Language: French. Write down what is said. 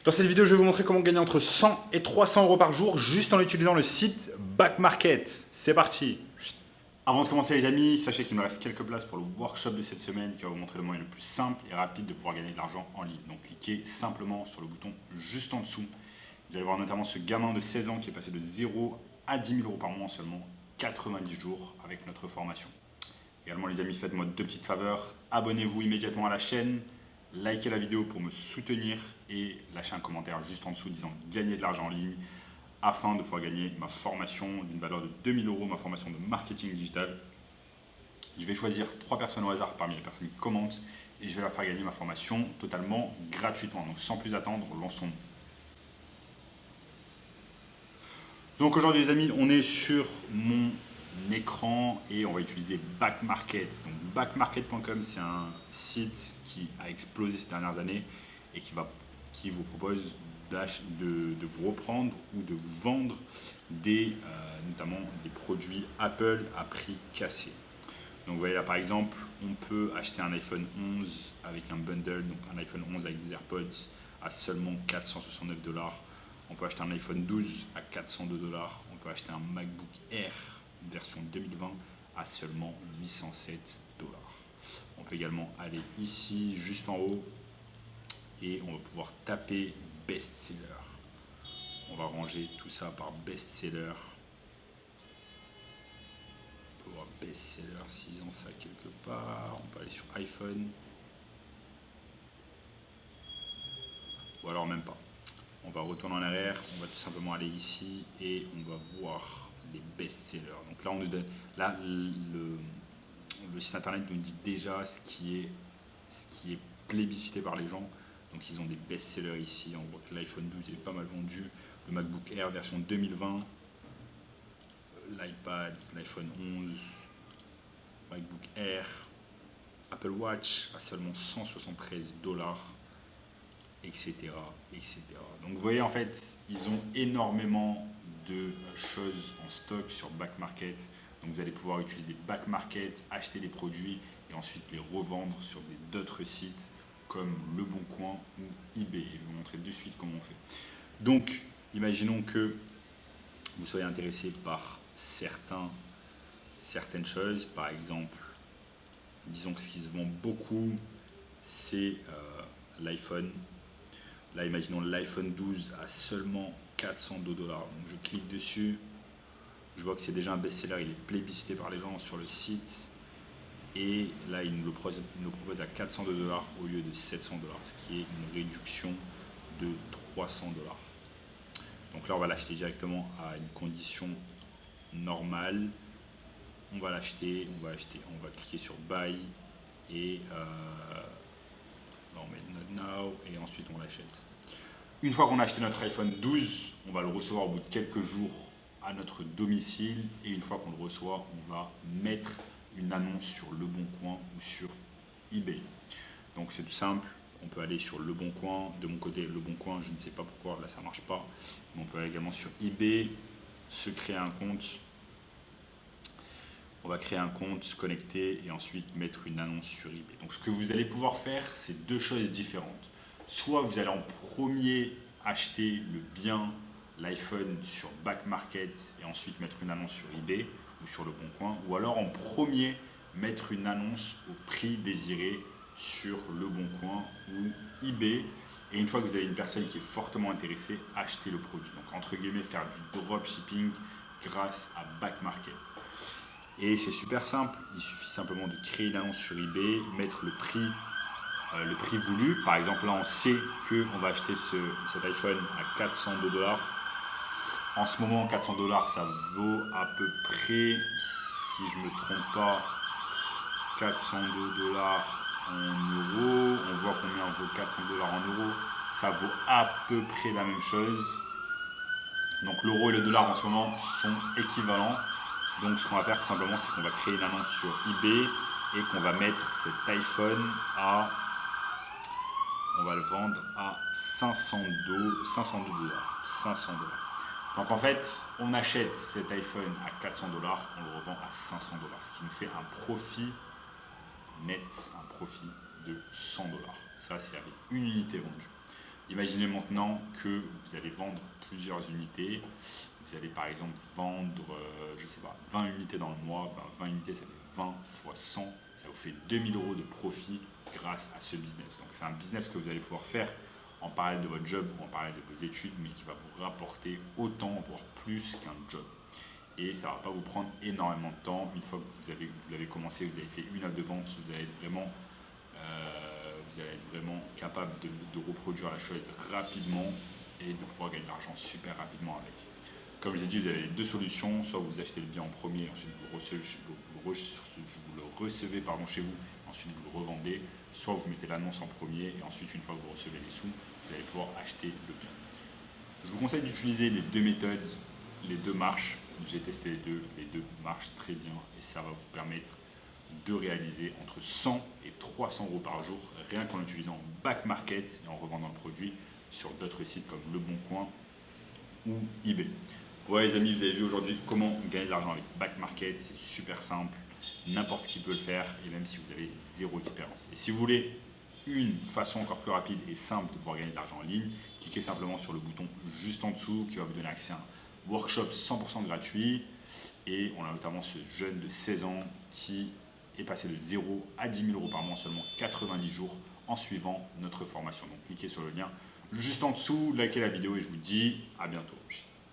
Dans cette vidéo, je vais vous montrer comment gagner entre 100 et 300 euros par jour juste en utilisant le site Back Market. C'est parti. Avant de commencer les amis, sachez qu'il me reste quelques places pour le workshop de cette semaine qui va vous montrer le moyen le plus simple et rapide de pouvoir gagner de l'argent en ligne. Donc cliquez simplement sur le bouton juste en dessous. Vous allez voir notamment ce gamin de 16 ans qui est passé de 0 à 10 000 euros par mois en seulement 90 jours avec notre formation. Également les amis, faites-moi deux petites faveurs. Abonnez-vous immédiatement à la chaîne. Likez la vidéo pour me soutenir et lâchez un commentaire juste en dessous disant gagner de l'argent en ligne afin de pouvoir gagner ma formation d'une valeur de 2000 euros, ma formation de marketing digital. Je vais choisir 3 personnes au hasard parmi les personnes qui commentent et je vais leur faire gagner ma formation totalement gratuitement. Donc sans plus attendre, lançons. Donc aujourd'hui les amis, on est sur mon écran et on va utiliser Back Market. Donc backmarket.com, c'est un site qui a explosé ces dernières années et qui vous propose de vous reprendre ou de vous vendre notamment des produits Apple à prix cassé. Donc vous voyez là par exemple, on peut acheter un iPhone 11 avec un bundle, donc un iPhone 11 avec des AirPods à seulement 469 $. On peut acheter un iPhone 12 à 402 $. On peut acheter un MacBook Air version 2020 à seulement 807 $. On peut également aller ici, juste en haut, et on va pouvoir taper best-seller. On va ranger tout ça par best-seller. On peut voir best-seller s'ils ont ça quelque part. On peut aller sur iPhone. Ou alors même pas. On va retourner en arrière, on va tout simplement aller ici et on va voir les best-sellers. Donc là, le site internet nous dit déjà ce qui est plébiscité par les gens. Donc ils ont des best-sellers ici. On voit que l'iPhone 12 est pas mal vendu. Le MacBook Air version 2020. L'iPad, l'iPhone 11. MacBook Air. Apple Watch à seulement 173 $. Etc., etc. Donc vous voyez en fait, ils ont énormément de choses en stock sur Back Market. Donc vous allez pouvoir utiliser Back Market, acheter des produits et ensuite les revendre sur d'autres sites comme Le Bon Coin ou eBay. Et je vais vous montrer de suite comment on fait. Donc imaginons que vous soyez intéressé par certaines choses. Par exemple, disons que ce qui se vend beaucoup, c'est l'iPhone. Là, imaginons l'iPhone 12 à seulement 402 $. Donc, je clique dessus. Je vois que c'est déjà un best-seller. Il est plébiscité par les gens sur le site. Et là, il nous le propose à 402 $ au lieu de 700 $, ce qui est une réduction de 300 $. Donc là, on va l'acheter directement à une condition normale. On va l'acheter, on va cliquer sur Buy et on met Not Now et ensuite on l'achète. Une fois qu'on a acheté notre iPhone 12, on va le recevoir au bout de quelques jours à notre domicile et une fois qu'on le reçoit, on va mettre une annonce sur Le Bon Coin ou sur eBay. Donc c'est tout simple, on peut aller sur Le Bon Coin. De mon côté, Le Bon Coin, je ne sais pas pourquoi, là ça ne marche pas. Mais on peut aller également sur eBay, se créer un compte. On va créer un compte, se connecter et ensuite mettre une annonce sur eBay. Donc ce que vous allez pouvoir faire, c'est deux choses différentes. Soit vous allez en premier acheter le bien, l'iPhone sur Back Market et ensuite mettre une annonce sur eBay ou sur Le Bon Coin. Ou alors en premier mettre une annonce au prix désiré sur Le Bon Coin ou eBay. Et une fois que vous avez une personne qui est fortement intéressée, acheter le produit. Donc entre guillemets, faire du dropshipping grâce à Back Market. Et c'est super simple, il suffit simplement de créer une annonce sur eBay, mettre le prix voulu. Par exemple, là, on sait qu'on va acheter cet iPhone à 402 $. En ce moment, 400 $, ça vaut à peu près, si je ne me trompe pas, 402 $ en euros. On voit combien vaut 400 $ en euros. Ça vaut à peu près la même chose. Donc l'euro et le dollar en ce moment sont équivalents. Donc ce qu'on va faire tout simplement, c'est qu'on va créer une annonce sur eBay et qu'on va mettre cet iPhone on va le vendre à 502 $. Donc en fait, on achète cet iPhone à 400 $, on le revend à 500 $, ce qui nous fait un profit net, un profit de 100 $. Ça, c'est avec une unité vendue. Imaginez maintenant que vous allez vendre plusieurs unités. Vous allez par exemple vendre, je sais pas, 20 unités dans le mois. 20 unités, ça fait 20 fois 100. Ça vous fait 2000 euros de profit grâce à ce business. Donc c'est un business que vous allez pouvoir faire en parallèle de votre job ou en parallèle de vos études, mais qui va vous rapporter autant, voire plus qu'un job. Et ça ne va pas vous prendre énormément de temps. Une fois que vous l'avez commencé, vous avez fait une à deux ventes, vous allez être vraiment capable de reproduire la chose rapidement et de pouvoir gagner de l'argent super rapidement avec. Comme je vous ai dit, vous avez deux solutions. Soit vous achetez le bien en premier, ensuite vous le recevez chez vous, ensuite vous le revendez. Soit vous mettez l'annonce en premier et ensuite, une fois que vous recevez les sous, vous allez pouvoir acheter le bien. Je vous conseille d'utiliser les deux méthodes, les deux marches. J'ai testé les deux marchent très bien et ça va vous permettre de réaliser entre 100 et 300 euros par jour, rien qu'en utilisant back market et en revendant le produit sur d'autres sites comme Le Bon Coin ou eBay. Voilà les amis, vous avez vu aujourd'hui comment gagner de l'argent avec back market, c'est super simple, n'importe qui peut le faire et même si vous avez zéro expérience. Et si vous voulez une façon encore plus rapide et simple de pouvoir gagner de l'argent en ligne, cliquez simplement sur le bouton juste en dessous qui va vous donner accès à un workshop 100% gratuit. Et on a notamment ce jeune de 16 ans qui est passé de 0 à 10 000 euros par mois en seulement 90 jours en suivant notre formation. Donc cliquez sur le lien juste en dessous, likez la vidéo et je vous dis à bientôt.